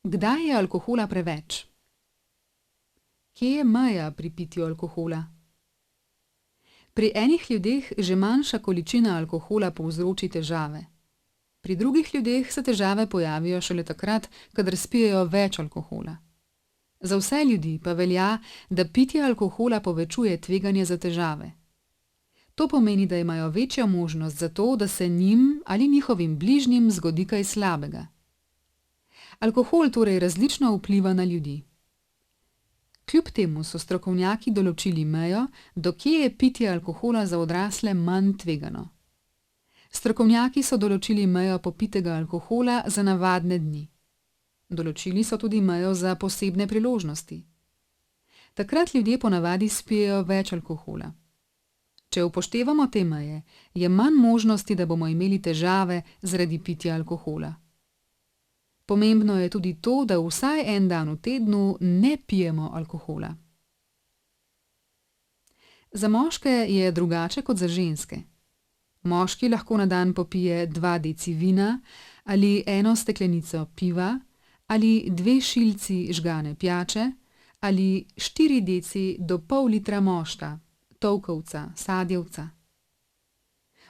Kdaj je alkohola preveč? Kje je meja pri pitju alkohola? Pri enih ljudeh že manjša količina alkohola povzroči težave. Pri drugih ljudeh se težave pojavijo šele takrat, kadar spijejo več alkohola. Za vse ljudi pa velja, da pitje alkohola povečuje tveganje za težave. To pomeni, da imajo večjo možnost za to, da se njim ali njihovim bližnjim zgodi kaj slabega. Alkohol torej različno vpliva na ljudi. Kljub temu so strokovnjaki določili mejo, do kje je pitje alkohola za odrasle manj tvegano. Strokovnjaki so določili mejo popitega alkohola za navadne dni. Določili so tudi mejo za posebne priložnosti. Takrat ljudje ponavadi spijejo več alkohola. Če upoštevamo te meje, je manj možnosti, da bomo imeli težave zaradi pitja alkohola. Pomembno je tudi to, da vsaj en dan v tednu ne pijemo alkohola. Za moške je drugače kot za ženske. Moški lahko na dan popije 2 deci vina ali 1 steklenico piva ali 2 šilci žgane pijače ali 4 deci do pol litra mošta, tolkovca, sadjevca.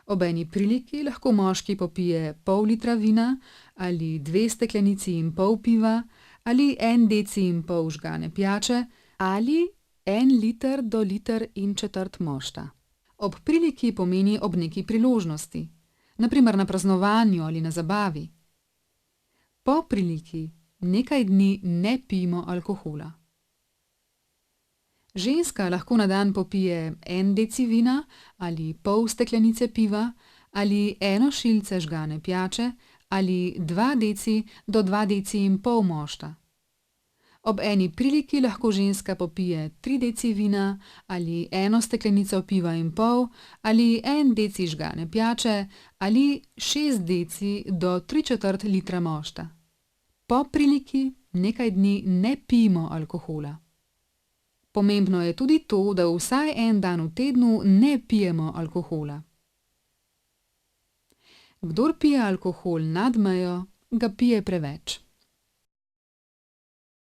Ob eni priliki lahko moški popije pol litra vina ali 2 steklenici in pol piva ali 1 deci in pol žgane pijače ali 1 liter do liter in četrt mošta. Ob priliki pomeni ob neki priložnosti, na primer na praznovanju ali na zabavi. Po priliki nekaj dni ne pijemo alkohola. Ženska lahko na dan popije 1 deci vina ali pol steklenice piva ali 1 šilce žgane pijače ali 2 deci do 2 deci in pol mošta. Ob eni priliki lahko ženska popije 3 deci vina ali 1 steklenico piva in pol ali 1 deci žgane pijače ali 6 deci do 3/4 litra mošta. Po priliki nekaj dni ne pijemo alkohola. Pomembno je tudi to, da vsaj en dan v tednu ne pijemo alkohola. Kdor pije alkohol nad mejo, ga pije preveč.